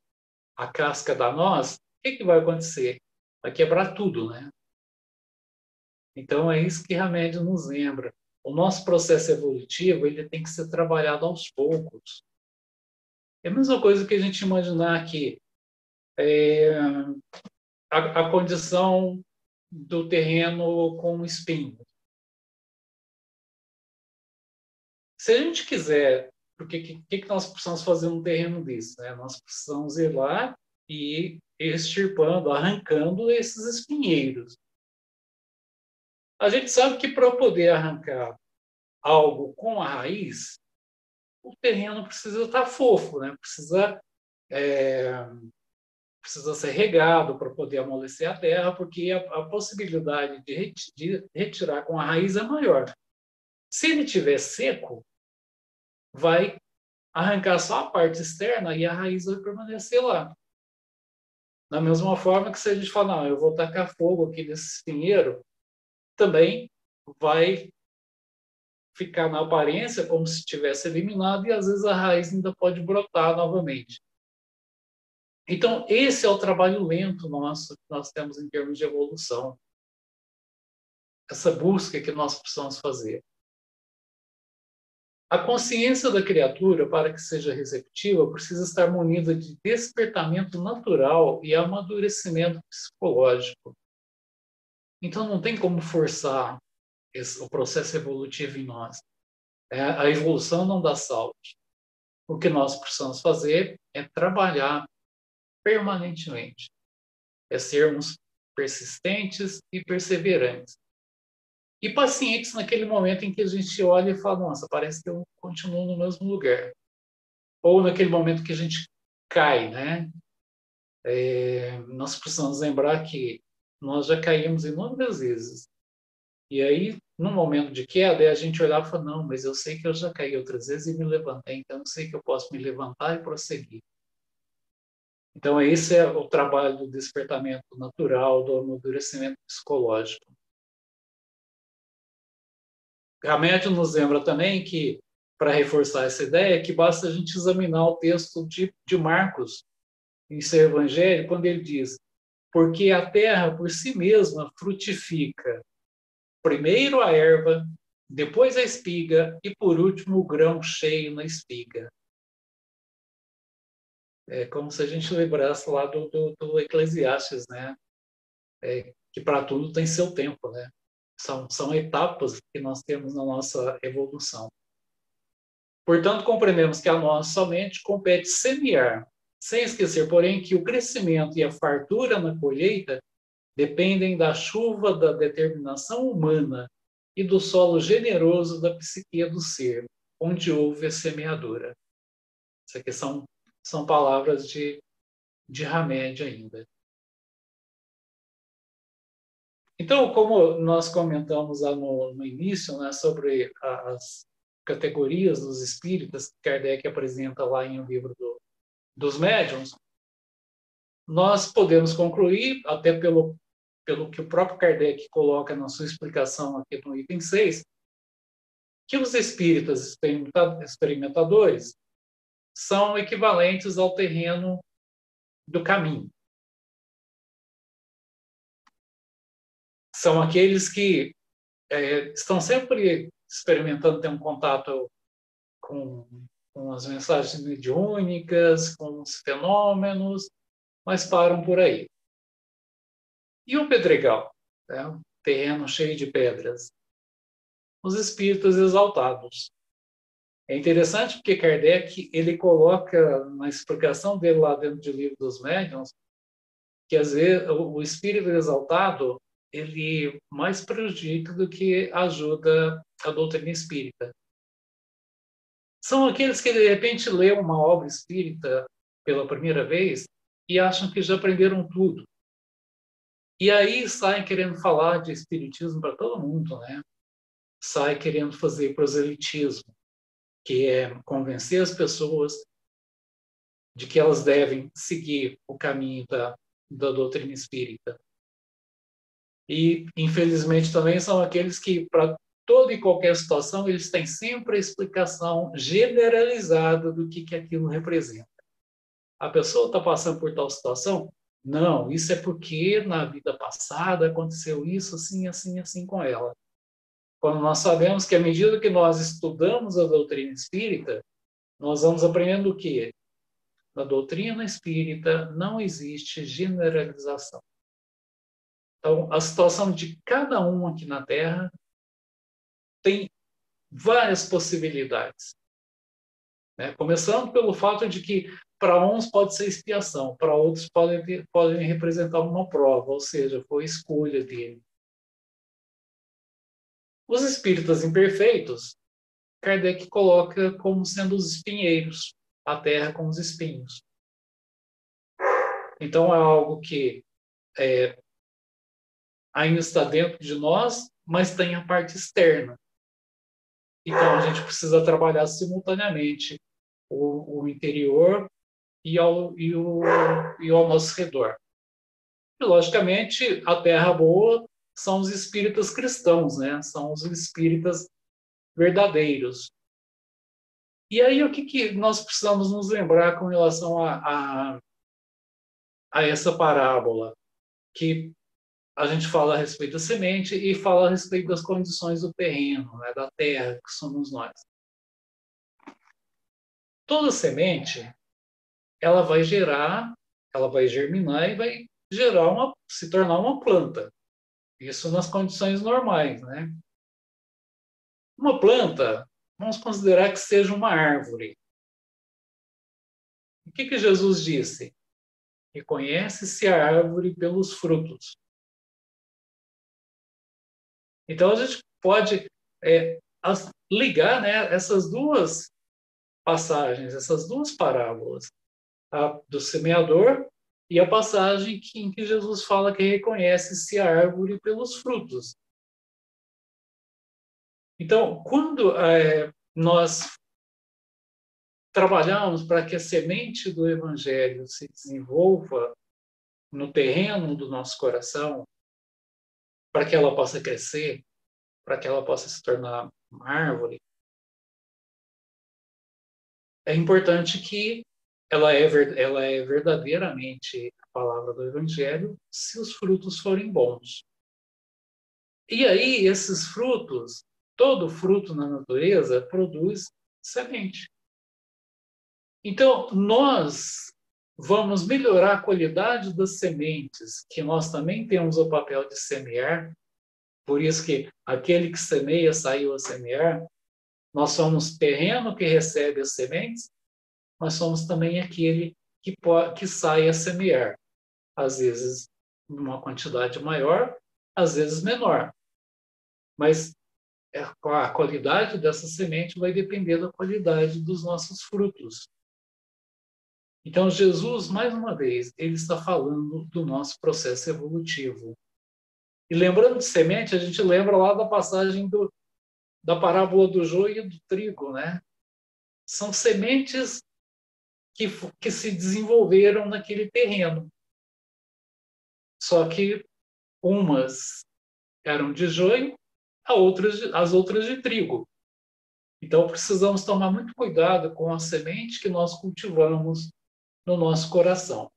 a casca da nós, o que vai acontecer? Vai quebrar tudo, né? Então é isso que Hamed nos lembra. O nosso processo evolutivo ele tem que ser trabalhado aos poucos. É a mesma coisa que a gente imaginar que a condição do terreno com espinho. Se a gente quiser, porque que nós precisamos fazer um terreno desse? Né? Nós precisamos ir lá e ir extirpando, arrancando esses espinheiros. A gente sabe que para poder arrancar algo com a raiz, o terreno precisa estar fofo, né? Precisa ser regado para poder amolecer a terra, porque a possibilidade de retirar com a raiz é maior. Se ele estiver seco, vai arrancar só a parte externa e a raiz vai permanecer lá. Da mesma forma que se a gente falar, não, eu vou tacar fogo aqui nesse espinheiro, também vai ficar na aparência como se tivesse eliminado, e às vezes a raiz ainda pode brotar novamente. Então, esse é o trabalho lento nosso que nós temos em termos de evolução. Essa busca que nós precisamos fazer. A consciência da criatura, para que seja receptiva, precisa estar munida de despertamento natural e amadurecimento psicológico. Então, não tem como forçar o processo evolutivo em nós. A evolução não dá salto. O que nós precisamos fazer é trabalhar permanentemente. É sermos persistentes e perseverantes. E pacientes naquele momento em que a gente olha e fala, nossa, parece que eu continuo no mesmo lugar. Ou naquele momento que a gente cai, né? Nós precisamos lembrar que nós já caímos inúmeras vezes. E aí, no momento de queda, a gente olhava e falava, não, mas eu sei que eu já caí outras vezes e me levantei, então eu sei que eu posso me levantar e prosseguir. Então, esse é o trabalho do despertamento natural, do amadurecimento psicológico. Hamed nos lembra também que, para reforçar essa ideia, que basta a gente examinar o texto de Marcos, em seu Evangelho, quando ele diz, porque a terra por si mesma frutifica, primeiro a erva, depois a espiga e, por último, o grão cheio na espiga. É como se a gente lembrasse lá do Eclesiastes, né? Que para tudo tem seu tempo, né? São etapas que nós temos na nossa evolução. Portanto, compreendemos que a nós somente compete semear, sem esquecer, porém, que o crescimento e a fartura na colheita dependem da chuva da determinação humana e do solo generoso da psique do ser, onde houve a semeadura. Isso aqui são palavras de Hamed ainda. Então, como nós comentamos lá no início, né, sobre as categorias dos espíritas que Kardec apresenta lá em O Livro dos Médiuns, nós podemos concluir, até pelo que o próprio Kardec coloca na sua explicação aqui no item 6, que os espíritas experimentadores são equivalentes ao terreno do caminho. São aqueles que estão sempre experimentando ter um contato com as mensagens mediúnicas, com os fenômenos, mas param por aí. E o pedregal, né? Um terreno cheio de pedras. Os espíritos exaltados. É interessante porque Kardec ele coloca na explicação dele lá dentro do Livro dos Médiuns que às vezes o espírito exaltado ele mais prejudica do que ajuda a doutrina espírita. São aqueles que de repente lêem uma obra espírita pela primeira vez e acham que já aprenderam tudo. E aí saem querendo falar de espiritismo para todo mundo, né? Sai querendo fazer proselitismo, que é convencer as pessoas de que elas devem seguir o caminho da doutrina espírita. E, infelizmente, também são aqueles que, para toda e qualquer situação, eles têm sempre a explicação generalizada do que aquilo representa. A pessoa está passando por tal situação? Não, isso é porque na vida passada aconteceu isso, assim, assim, assim com ela. Quando nós sabemos que, à medida que nós estudamos a doutrina espírita, nós vamos aprendendo o quê? Na doutrina espírita não existe generalização. Então, a situação de cada um aqui na Terra tem várias possibilidades. Né? Começando pelo fato de que, para uns, pode ser expiação, para outros, podem representar uma prova, ou seja, foi escolha dele. Os espíritas imperfeitos, Kardec coloca como sendo os espinheiros, a Terra com os espinhos. Então, é algo que ainda está dentro de nós, mas tem a parte externa. Então, a gente precisa trabalhar simultaneamente o interior e ao nosso redor. E, logicamente, a terra boa são os espíritas cristãos, né? São os espíritas verdadeiros. E aí, o que nós precisamos nos lembrar com relação a essa parábola? Que a gente fala a respeito da semente e fala a respeito das condições do terreno, né, da terra, que somos nós. Toda semente, ela vai gerar, ela vai germinar e vai gerar se tornar uma planta. Isso nas condições normais, né? Uma planta, vamos considerar que seja uma árvore. O que Jesus disse? Reconhece-se a árvore pelos frutos. Então, a gente pode ligar, né, essas duas passagens, essas duas parábolas, a do semeador e a passagem em que Jesus fala que reconhece-se a árvore pelos frutos. Então, quando nós trabalhamos para que a semente do Evangelho se desenvolva no terreno do nosso coração, para que ela possa crescer, para que ela possa se tornar uma árvore, é importante que ela é verdadeiramente a palavra do Evangelho se os frutos forem bons. E aí, esses frutos, todo fruto na natureza produz semente. Então, nós vamos melhorar a qualidade das sementes, que nós também temos o papel de semear. Por isso que aquele que semeia saiu a semear. Nós somos terreno que recebe as sementes, mas somos também aquele que sai a semear. Às vezes, numa quantidade maior, às vezes menor. Mas a qualidade dessa semente vai depender da qualidade dos nossos frutos. Então, Jesus, mais uma vez, ele está falando do nosso processo evolutivo. E lembrando de semente, a gente lembra lá da passagem da parábola do joio e do trigo, né? São sementes que se desenvolveram naquele terreno. Só que umas eram de joio, as outras de trigo. Então, precisamos tomar muito cuidado com a semente que nós cultivamos no nosso coração.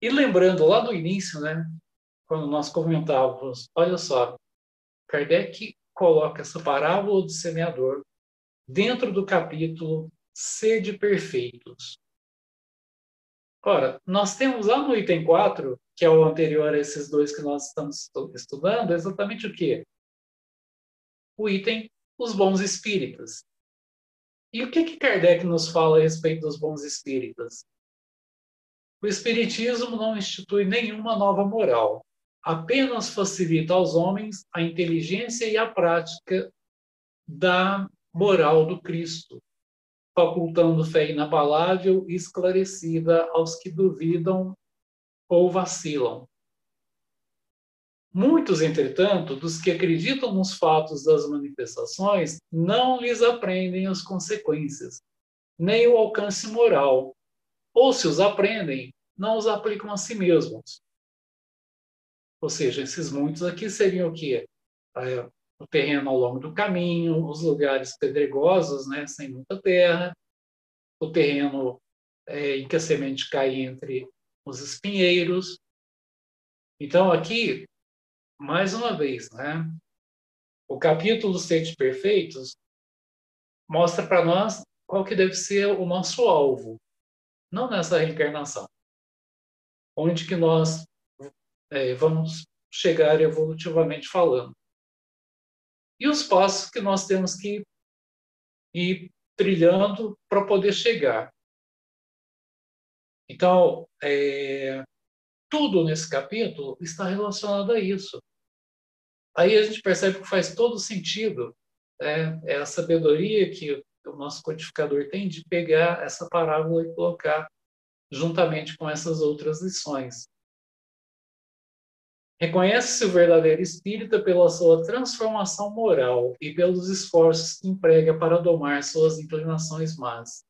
E lembrando lá do início, né, quando nós comentávamos, olha só, Kardec coloca essa parábola do semeador dentro do capítulo Sede Perfeitos. Ora, nós temos lá no item 4, que é o anterior a esses dois que nós estamos estudando, exatamente o quê? O item Os Bons Espíritas. E o que Kardec nos fala a respeito dos bons espíritas? O Espiritismo não institui nenhuma nova moral, apenas facilita aos homens a inteligência e a prática da moral do Cristo, facultando fé inabalável e esclarecida aos que duvidam ou vacilam. Muitos, entretanto, dos que acreditam nos fatos das manifestações, não lhes aprendem as consequências, nem o alcance moral, ou se os aprendem, não os aplicam a si mesmos. Ou seja, esses muitos aqui seriam o quê? O terreno ao longo do caminho, os lugares pedregosos, né, sem muita terra, o terreno em que a semente cai entre os espinheiros. Então, aqui, mais uma vez, né, o capítulo Sede Perfeitos mostra para nós qual que deve ser o nosso alvo, não nessa reencarnação, onde que nós vamos chegar evolutivamente falando. E os passos que nós temos que ir trilhando para poder chegar. Então, tudo nesse capítulo está relacionado a isso. Aí a gente percebe que faz todo sentido, é a sabedoria que o nosso codificador tem de pegar essa parábola e colocar juntamente com essas outras lições. Reconhece-se o verdadeiro espírita pela sua transformação moral e pelos esforços que emprega para domar suas inclinações más.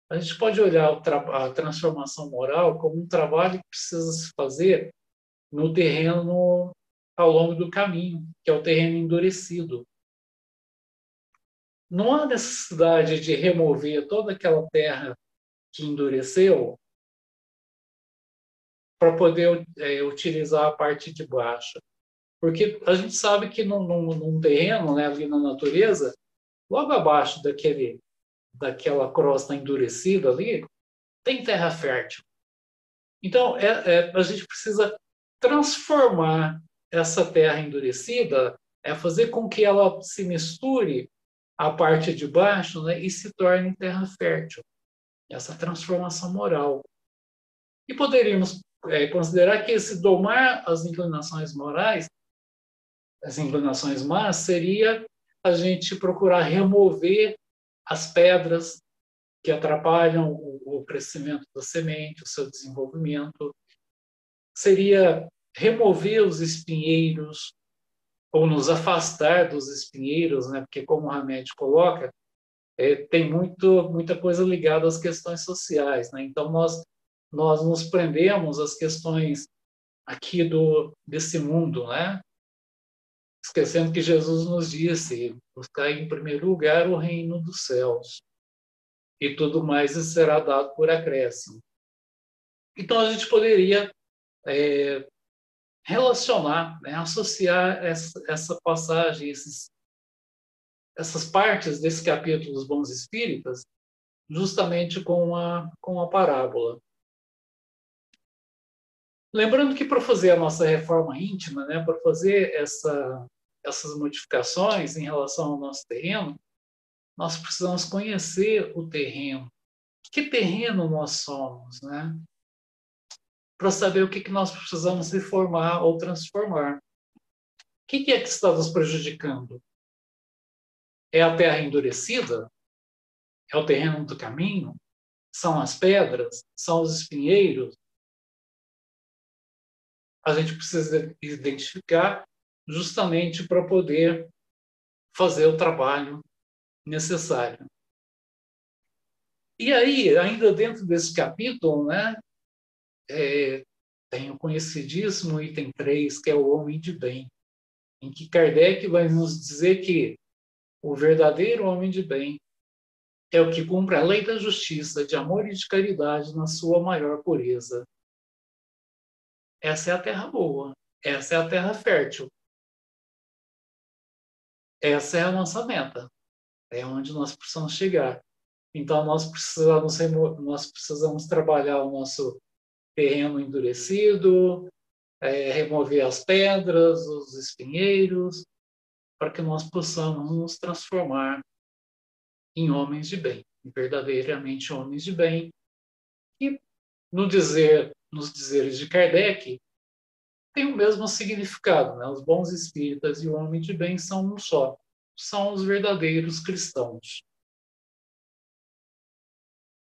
A gente pode olhar a transformação moral como um trabalho que precisa se fazer no terreno ao longo do caminho, que é o terreno endurecido. Não há necessidade de remover toda aquela terra que endureceu para poder utilizar a parte de baixo. Porque a gente sabe que num terreno, né, ali na natureza, logo abaixo daquela crosta endurecida ali, tem terra fértil. Então, a gente precisa transformar essa terra endurecida, fazer com que ela se misture à parte de baixo, né, e se torne terra fértil. Essa transformação moral. E poderíamos considerar que esse domar as inclinações morais, as inclinações más, seria a gente procurar remover as pedras que atrapalham o crescimento da semente, o seu desenvolvimento. Seria remover os espinheiros, ou nos afastar dos espinheiros, né? Porque, como o Hamed coloca, tem muita coisa ligada às questões sociais, né? Então, nós nos prendemos às questões aqui desse mundo, né? Esquecendo que Jesus nos disse: buscar em primeiro lugar o reino dos céus, e tudo mais será dado por acréscimo. Então, a gente poderia relacionar, né, associar essa passagem, essas partes desse capítulo dos Bons Espíritas, justamente com a parábola. Lembrando que para fazer a nossa reforma íntima, né, para fazer essas modificações em relação ao nosso terreno, nós precisamos conhecer o terreno. Que terreno nós somos, né? Para saber o que nós precisamos reformar ou transformar. O que é que está nos prejudicando? É a terra endurecida? É o terreno do caminho? São as pedras? São os espinheiros? A gente precisa identificar justamente para poder fazer o trabalho necessário. E aí, ainda dentro desse capítulo, né, tem o conhecidíssimo item 3, que é o homem de bem, em que Kardec vai nos dizer que o verdadeiro homem de bem é o que cumpre a lei da justiça, de amor e de caridade na sua maior pureza. Essa é a terra boa, essa é a terra fértil. Essa é a nossa meta, é onde nós precisamos chegar. Então, nós precisamos trabalhar o nosso terreno endurecido, remover as pedras, os espinheiros, para que nós possamos nos transformar em homens de bem, verdadeiramente homens de bem. E nos dizeres de Kardec, tem o mesmo significado, né? Os bons espíritas e o homem de bem são um só, são os verdadeiros cristãos.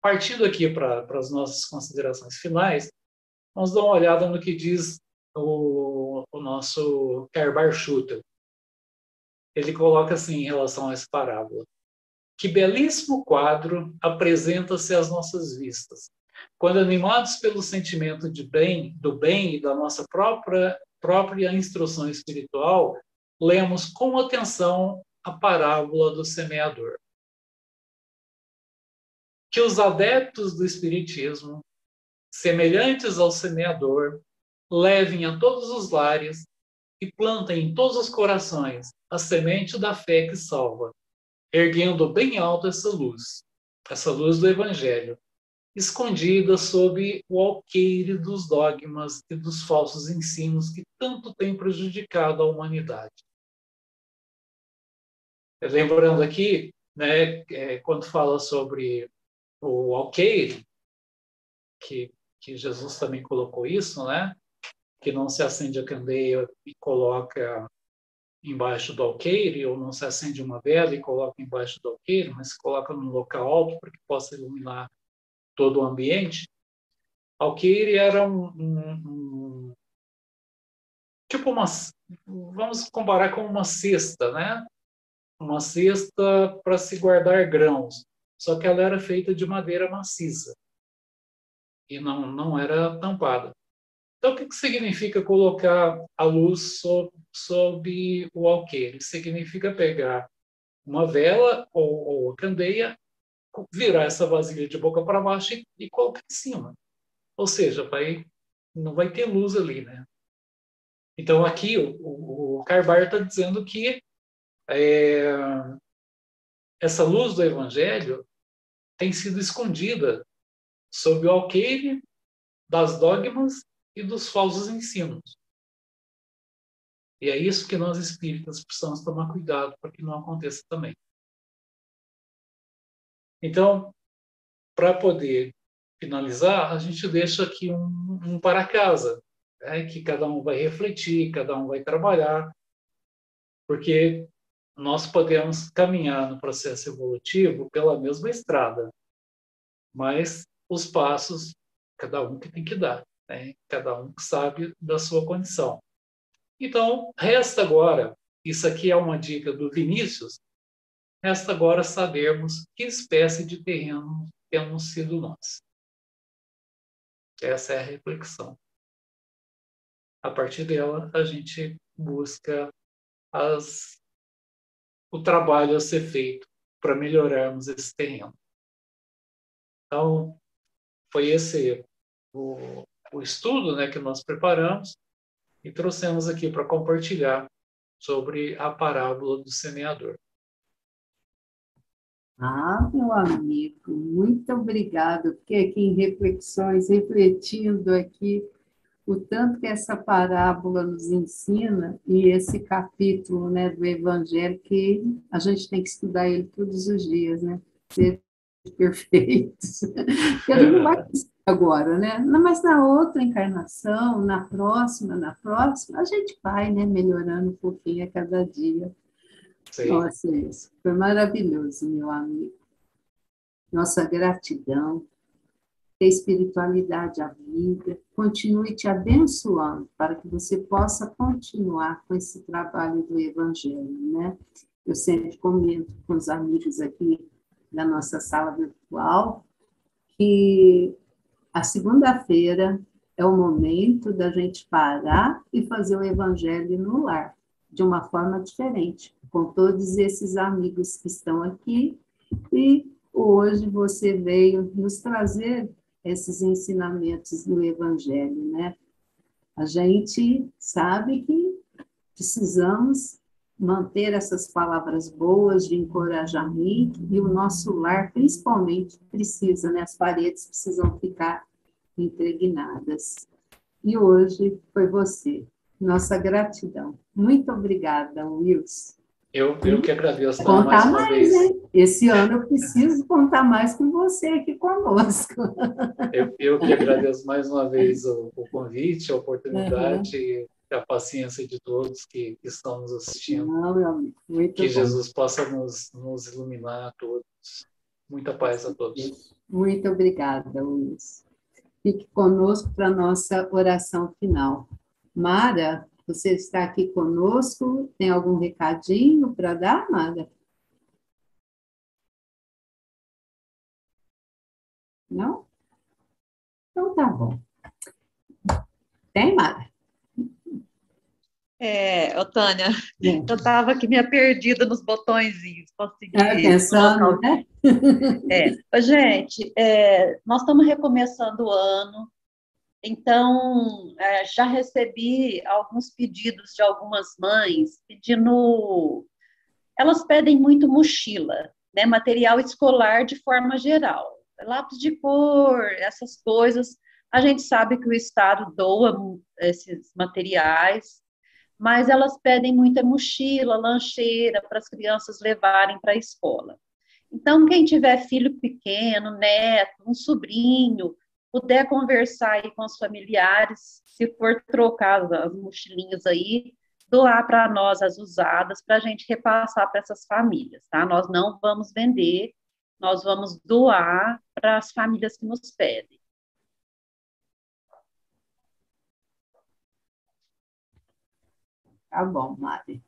Partindo aqui para as nossas considerações finais, vamos dar uma olhada no que diz o nosso Karl Schutter. Ele coloca assim em relação a essa parábola: que belíssimo quadro apresenta-se às nossas vistas, quando, animados pelo sentimento do bem e da nossa própria instrução espiritual, lemos com atenção a parábola do semeador. Que os adeptos do Espiritismo, semelhantes ao semeador, levem a todos os lares e plantem em todos os corações a semente da fé que salva, erguendo bem alto essa luz do Evangelho, escondida sob o alqueire dos dogmas e dos falsos ensinos que tanto têm prejudicado a humanidade. Lembrando aqui, né, quando fala sobre o alqueire, que Jesus também colocou isso, né, que não se acende a candeia e coloca embaixo do alqueire, ou não se acende uma vela e coloca embaixo do alqueire, mas se coloca num local alto para que possa iluminar todo o ambiente. Alqueire era tipo vamos comparar com uma cesta, né? Uma cesta para se guardar grãos, só que ela era feita de madeira maciça e não era tampada. Então, o que significa colocar a luz sob o alqueire? Significa pegar uma vela ou a candeia, virar essa vasilha de boca para baixo e colocar em cima. Ou seja, não vai ter luz ali, né? Então, aqui o Carbar está dizendo que essa luz do Evangelho tem sido escondida sob o alqueire das dogmas e dos falsos ensinos. E é isso que nós espíritas precisamos tomar cuidado para que não aconteça também. Então, para poder finalizar, a gente deixa aqui um para casa, né, que cada um vai refletir, cada um vai trabalhar, porque nós podemos caminhar no processo evolutivo pela mesma estrada, mas os passos, cada um que tem que dar, né? Cada um que sabe da sua condição. Então, resta agora, isso aqui é uma dica do Vinícius, resta agora sabermos que espécie de terreno temos sido nós. Essa é a reflexão. A partir dela, a gente busca o trabalho a ser feito para melhorarmos esse terreno. Então, foi esse o estudo, né, que nós preparamos e trouxemos aqui para compartilhar sobre a parábola do semeador. Meu amigo, muito obrigado. Fiquei aqui em reflexões, refletindo aqui o tanto que essa parábola nos ensina e esse capítulo, né, do Evangelho, que a gente tem que estudar ele todos os dias, né? Ser perfeitos. Porque a gente não vai conseguir agora, né? Mas na outra encarnação, na próxima, a gente vai, né, melhorando um pouquinho a cada dia. Sim. Nossa, isso foi maravilhoso, meu amigo. Nossa gratidão, que a espiritualidade amiga continue te abençoando para que você possa continuar com esse trabalho do Evangelho, né? Eu sempre comento com os amigos aqui da nossa sala virtual que a segunda-feira é o momento da gente parar e fazer o Evangelho no lar, de uma forma diferente, com todos esses amigos que estão aqui, e hoje você veio nos trazer esses ensinamentos do Evangelho, né? A gente sabe que precisamos manter essas palavras boas de encorajamento e o nosso lar, principalmente, precisa, né? As paredes precisam ficar impregnadas. E hoje foi você. Nossa gratidão. Muito obrigada, Wilson. Eu que agradeço Contar mais uma vez. Né? Esse ano eu preciso contar mais com você aqui conosco. Eu que agradeço mais uma vez o convite, a oportunidade e a paciência de todos que estão nos assistindo. Não, meu amigo, muito que bom. Jesus possa nos iluminar a todos. Muita paz a todos. Muito obrigada, Luiz. Fique conosco para a nossa oração final. Mara, você está aqui conosco? Tem algum recadinho para dar, Mara? Não? Então tá bom. Tem, Mara? Tânia, eu estava aqui meio perdida nos botõezinhos. Consegui pensando, né? Gente, nós estamos recomeçando o ano, então já recebi alguns pedidos de algumas mães pedindo. Elas pedem muito mochila, né? Material escolar de forma geral, lápis de cor, essas coisas. A gente sabe que o Estado doa esses materiais, mas elas pedem muita mochila, lancheira para as crianças levarem para a escola. Então, quem tiver filho pequeno, neto, um sobrinho, puder conversar aí com os familiares, se for trocar as mochilinhas aí, doar para nós as usadas, para a gente repassar para essas famílias, tá? Nós não vamos vender, nós vamos doar para as famílias que nos pedem. Tá bom, Mari.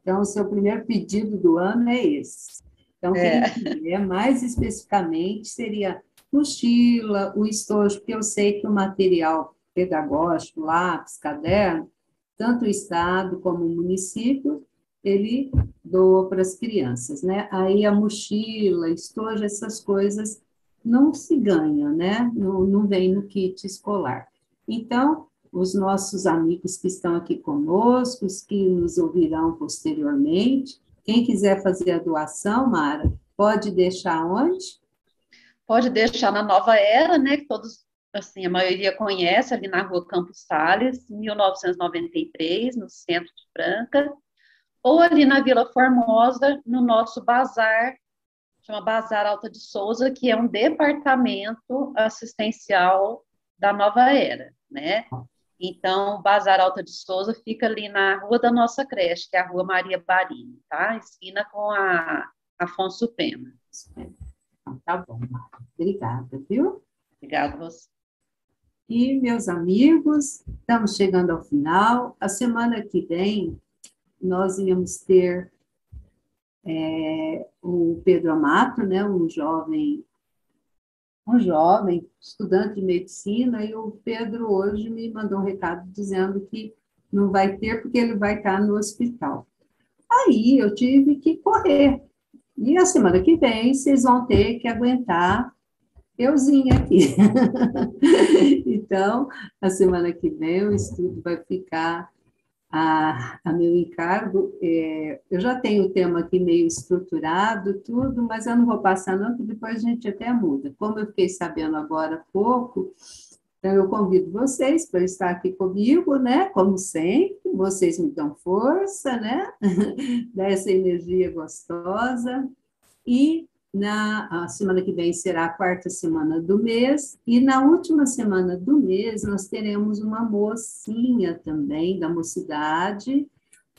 Então, o seu primeiro pedido do ano é esse. Então, quem quiser, mais especificamente, seria mochila, o estojo, porque eu sei que o material pedagógico, lápis, caderno, tanto o Estado como o município, ele doa para as crianças, né? Aí a mochila, estojo, essas coisas não se ganham, né? Não vem no kit escolar. Então, os nossos amigos que estão aqui conosco, os que nos ouvirão posteriormente, quem quiser fazer a doação, Mara, pode deixar onde? Pode deixar na Nova Era, né, que todos, assim, a maioria conhece, ali na Rua Campos Sales, 1993, no centro de Franca, ou ali na Vila Formosa, no nosso bazar, chama Bazar Alta de Souza, que é um departamento assistencial da Nova Era, né? Então, o Bazar Alta de Souza fica ali na rua da nossa creche, que é a Rua Maria Barini, tá? Esquina com a Afonso Pena. Então, tá bom, Mara. Obrigada, viu? Obrigada a você. E, meus amigos, estamos chegando ao final. A semana que vem, nós íamos ter o Pedro Amato, né, um jovem estudante de medicina, e o Pedro hoje me mandou um recado dizendo que não vai ter porque ele vai estar no hospital. Aí eu tive que correr. E a semana que vem vocês vão ter que aguentar euzinha aqui. Então, a semana que vem o estudo vai ficar a meu encargo. Eu já tenho o tema aqui meio estruturado, tudo, mas eu não vou passar não, porque depois a gente até muda. Como eu fiquei sabendo agora há pouco, então eu convido vocês para estar aqui comigo, né? Como sempre, vocês me dão força, né? Dá essa energia gostosa. E a semana que vem será a quarta semana do mês, e na última semana do mês nós teremos uma mocinha também da mocidade,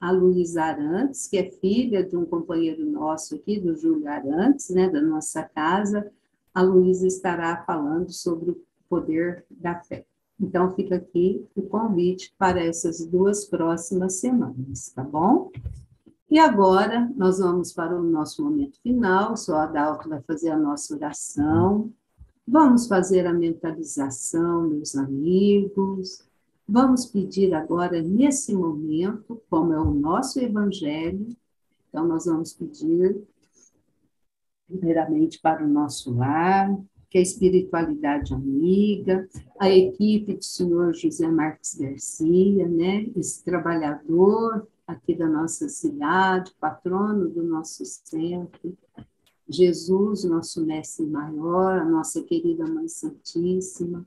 a Luísa Arantes, que é filha de um companheiro nosso aqui, do Júlio Arantes, né, da nossa casa. A Luísa estará falando sobre o poder da fé. Então, fica aqui o convite para essas 2 próximas semanas, tá bom? E agora, nós vamos para o nosso momento final, só a Adalto vai fazer a nossa oração, vamos fazer a mentalização, meus amigos, vamos pedir agora, nesse momento, como é o nosso evangelho, então nós vamos pedir, primeiramente, para o nosso lar, que a espiritualidade amiga, a equipe do senhor José Marques Garcia, né, esse trabalhador aqui da nossa cidade, patrono do nosso centro, Jesus, nosso mestre maior, a nossa querida Mãe Santíssima,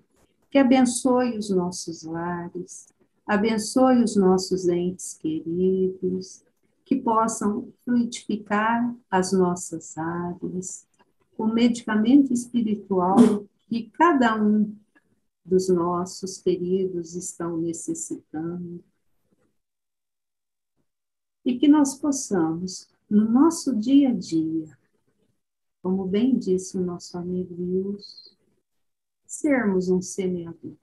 que abençoe os nossos lares, abençoe os nossos entes queridos, que possam fluidificar as nossas áreas, o medicamento espiritual que cada um dos nossos queridos estão necessitando, e que nós possamos, no nosso dia a dia, como bem disse o nosso amigo Wilson, sermos um semeador,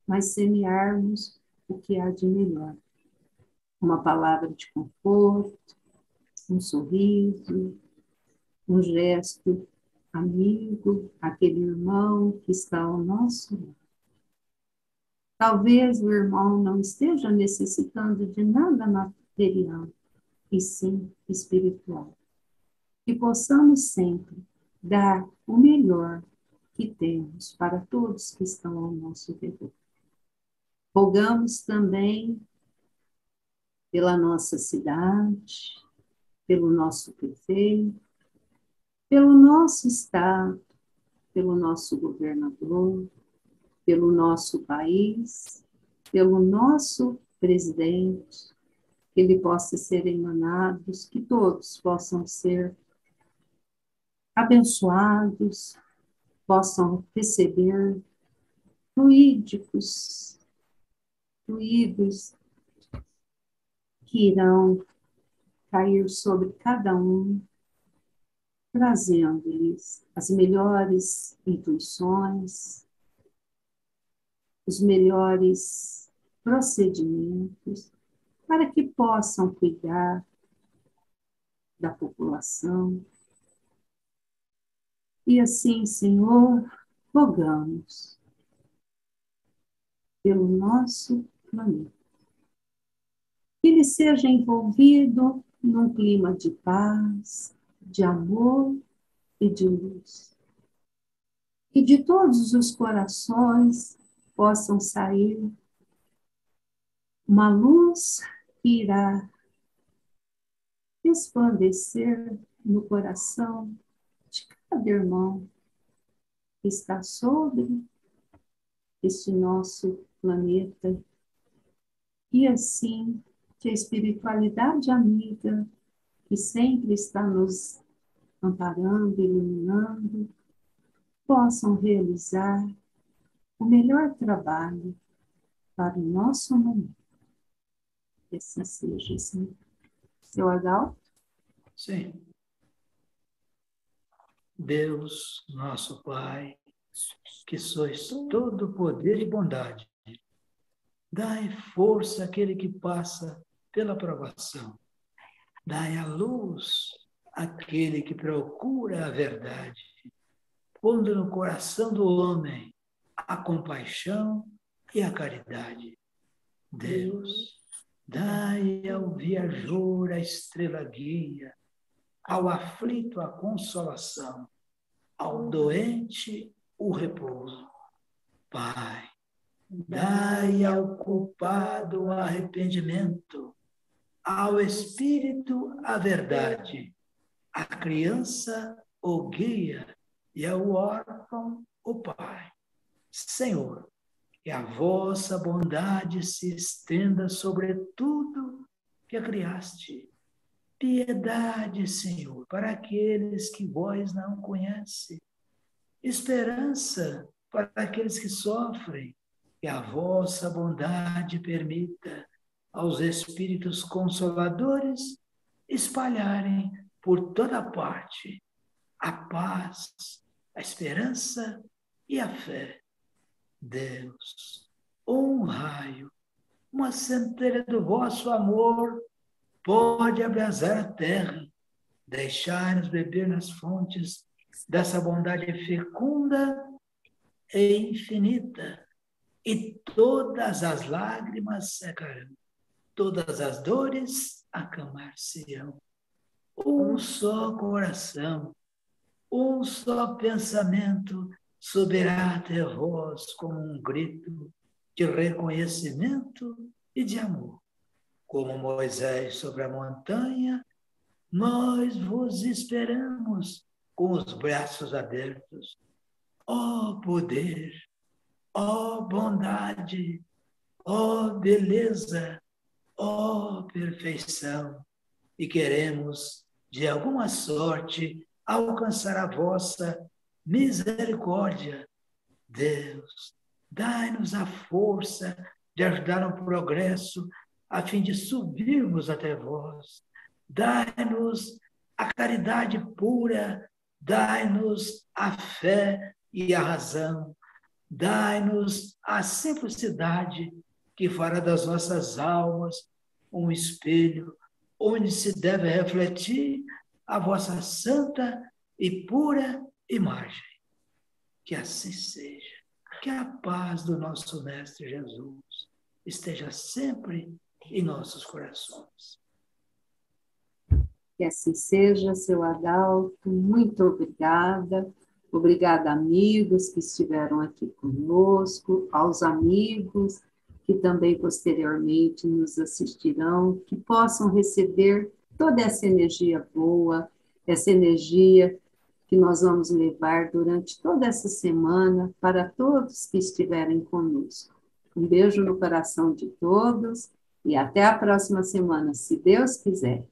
mas semearmos o que há de melhor. Uma palavra de conforto, um sorriso, um gesto amigo, aquele irmão que está ao nosso lado. Talvez o irmão não esteja necessitando de nada material, e sim espiritual. Que possamos sempre dar o melhor que temos para todos que estão ao nosso redor. Rogamos também pela nossa cidade, pelo nosso prefeito, pelo nosso estado, pelo nosso governador, pelo nosso país, pelo nosso presidente, que ele possa ser emanados, que todos possam ser abençoados, possam receber fluidos que irão cair sobre cada um, trazendo-lhes as melhores intuições, os melhores procedimentos, para que possam cuidar da população. E assim, Senhor, rogamos pelo nosso planeta. Que ele seja envolvido num clima de paz, de amor e de luz. Que de todos os corações possam sair uma luz que irá resplandecer no coração de cada irmão que está sobre este nosso planeta. E assim, que a espiritualidade amiga, que sempre está nos amparando, iluminando, possam realizar o melhor trabalho para o nosso momento. Que assim seja, Senhor. Seu Adalto? Sim. Deus, nosso Pai, que sois todo poder e bondade, dai força àquele que passa pela provação. Dai a luz àquele que procura a verdade. Pondo no coração do homem a compaixão e a caridade. Deus, dai ao viajor a estrela guia, ao aflito a consolação, ao doente o repouso. Pai, dai ao culpado o arrependimento, ao espírito a verdade, à criança o guia e ao órfão o pai. Senhor, que a vossa bondade se estenda sobre tudo que criaste. Piedade, Senhor, para aqueles que vós não conhecem. Esperança para aqueles que sofrem. Que a vossa bondade permita aos espíritos consoladores espalharem por toda parte a paz, a esperança e a fé. Deus, um raio, uma centelha do vosso amor pode abrasar a terra, deixar-nos beber nas fontes dessa bondade fecunda e infinita, e todas as lágrimas secarão, todas as dores acalmar-se-ão. Um só coração, um só pensamento subirá até vós como um grito de reconhecimento e de amor. Como Moisés sobre a montanha, nós vos esperamos com os braços abertos. Ó poder, ó bondade, ó beleza, ó perfeição. E queremos, de alguma sorte, alcançar a vossa misericórdia. Deus, dai-nos a força de ajudar no progresso, a fim de subirmos até vós. Dai-nos a caridade pura, dai-nos a fé e a razão, dai-nos a simplicidade que fará das nossas almas um espelho onde se deve refletir a vossa santa e pura imagem. Que assim seja. Que a paz do nosso Mestre Jesus esteja sempre em nossos corações. Que assim seja, seu Adalto. Muito obrigada. Obrigada, amigos que estiveram aqui conosco, aos amigos que também posteriormente nos assistirão, que possam receber toda essa energia boa, essa energia que nós vamos levar durante toda essa semana para todos que estiverem conosco. Um beijo no coração de todos e até a próxima semana, se Deus quiser.